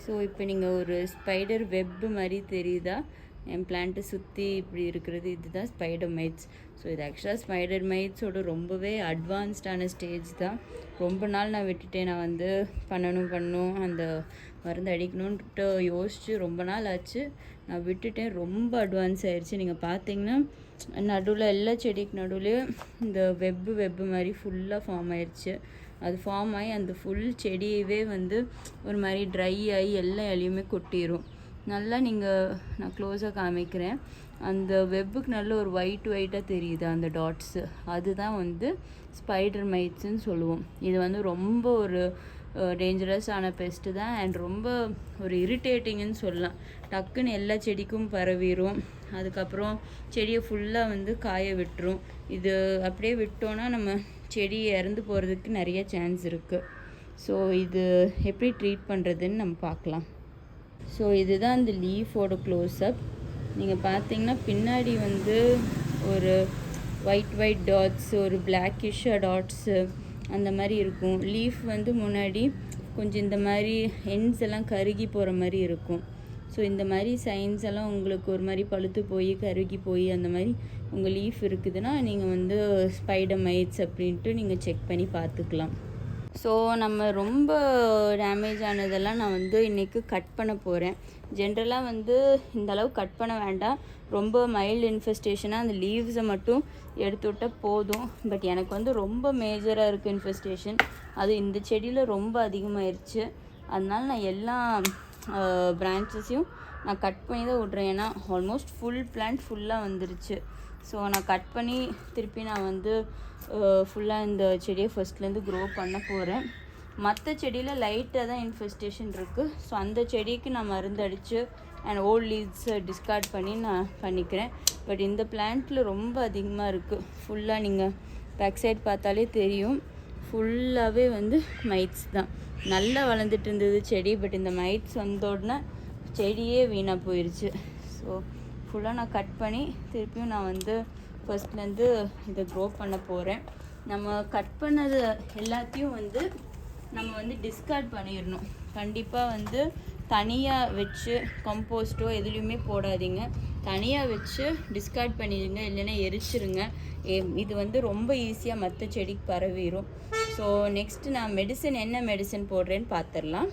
So இப்போ நீங்கள் ஒரு ஸ்பைடர் வெப்பு மாதிரி தெரியுதா என் பிளான்ட்டை சுற்றி இப்படி இருக்கிறது, இதுதான் ஸ்பைடர் மைட்ஸ். ஸோ இது ஆக்சுவலாக ஸ்பைடர் மைட்ஸோட ரொம்பவே அட்வான்ஸ்டான ஸ்டேஜ் தான். ரொம்ப நாள் நான் விட்டுட்டேன். நான் வந்து பண்ணணும் அந்த மருந்து அடிக்கணுன்ட்டு யோசித்து ரொம்ப நாள் ஆச்சு. நான் விட்டுட்டேன். ரொம்ப அட்வான்ஸ் ஆயிடுச்சு. நீங்கள் பார்த்தீங்கன்னா நடுவில் எல்லா செடிக்கு நடுவுலையும் இந்த வெப்பு மாதிரி ஃபுல்லாக ஃபார்ம் ஆயிடுச்சு. அது ஃபார்ம் ஆகி அந்த ஃபுல் செடியவே வந்து ஒரு மாதிரி ட்ரை ஆகி எல்லா இலையுமே கொட்டிடும். நல்லா நான் க்ளோஸாக காமிக்கிறேன். அந்த வெப்புக்கு நல்ல ஒரு ஒயிட்டாக தெரியுது அந்த டாட்ஸு. அதுதான் வந்து ஸ்பைடர் மைட்ஸ்ன்னு சொல்லுவோம். இது வந்து ரொம்ப ஒரு டேஞ்சரஸான பெஸ்ட்டு தான். அண்ட் ரொம்ப ஒரு இரிட்டேட்டிங்குன்னு சொல்லலாம். டக்குன்னு எல்லா செடிக்கும் பரவிடும். அதுக்கப்புறம் செடியை ஃபுல்லாக வந்து காய விட்டுரும். இது அப்படியே விட்டோன்னா நம்ம செடி இறந்து போகிறதுக்கு நிறைய சான்ஸ் இருக்குது. ஸோ இது எப்படி ட்ரீட் பண்ணுறதுன்னு நம்ம பார்க்கலாம். ஸோ இதுதான் அந்த லீஃபோட க்ளோஸ்அப். நீங்கள் பார்த்தீங்கன்னா பின்னாடி வந்து ஒரு ஒயிட் டாட்ஸ், ஒரு பிளாக்கிஷாக டாட்ஸு அந்த மாதிரி இருக்கும். லீஃப் வந்து முன்னாடி கொஞ்சம் இந்த மாதிரி எண்ட்ஸ் எல்லாம் கருகி போகிற மாதிரி இருக்கும். ஸோ இந்த மாதிரி சைன்ஸ் எல்லாம் உங்களுக்கு ஒரு மாதிரி பழுத்து போய் கருகி போய் அந்த மாதிரி உங்கள் லீஃப் இருக்குதுன்னா நீங்கள் வந்து ஸ்பைடர் மைட்ஸ் அப்படின்ட்டு நீங்கள் செக் பண்ணி பார்த்துக்கலாம். ஸோ நம்ம ரொம்ப டேமேஜ் ஆனதெல்லாம் நான் வந்து இன்றைக்கி கட் பண்ண போகிறேன். ஜென்ரலாக வந்து இந்த அளவு கட் பண்ண வேண்டாம். ரொம்ப மைல்டு இன்ஃபெஸ்டேஷனாக அந்த லீவ்ஸை மட்டும் எடுத்து விட்டால் போதும். பட் எனக்கு வந்து ரொம்ப மேஜராக இருக்குது இன்ஃபெஸ்டேஷன். அது இந்த செடியில் ரொம்ப அதிகமாகிடுச்சு. அதனால நான் எல்லா பிரான்ச்சஸையும் நான் கட் பண்ணி தான் விட்றேன். ஏன்னா ஆல்மோஸ்ட் ஃபுல் பிளான்ட் ஃபுல்லாக வந்துருச்சு. ஸோ நான் கட் பண்ணி திருப்பி நான் வந்து ஃபுல்லாக இந்த செடியை ஃபஸ்ட்லேருந்து க்ரோ பண்ண போகிறேன். மற்ற செடியில் லைட்டாக தான் இன்ஃபெஸ்டேஷன் இருக்குது. ஸோ அந்த செடிக்கு நான் மருந்து அடித்து அண்ட் ஓல்ட் லீவ்ஸை டிஸ்கார்ட் பண்ணி நான் பண்ணிக்கிறேன். பட் இந்த பிளான்ட்டில் ரொம்ப அதிகமாக இருக்குது. ஃபுல்லாக நீங்கள் பேக் சைட் பார்த்தாலே தெரியும். ஃபுல்லாகவே வந்து மைட்ஸ் தான். நல்லா வளர்ந்துட்டு இருந்தது செடி. பட் இந்த மைட்ஸ் வந்தோடனே செடியே வீணாக போயிடுச்சு. ஸோ ஃபுல்லாக நான் கட் பண்ணி திருப்பியும் நான் வந்து ஃபர்ஸ்ட்லேருந்து இதை க்ரோ பண்ண போகிறேன். நம்ம கட் பண்ணது எல்லாத்தையும் வந்து நம்ம வந்து டிஸ்கார்ட் பண்ணிடணும். கண்டிப்பாக வந்து தனியாக வச்சு கம்போஸ்ட்டோ எதுலேயுமே போடாதீங்க. தனியாக வச்சு டிஸ்கார்ட் பண்ணிடுங்க, இல்லைன்னா எரிச்சிருங்க. இது வந்து ரொம்ப ஈஸியாக மற்ற செடிக்கு பரவிடும். ஸோ நெக்ஸ்ட்டு நான் என்ன மெடிசன் போடுறேன்னு பார்த்துடலாம்.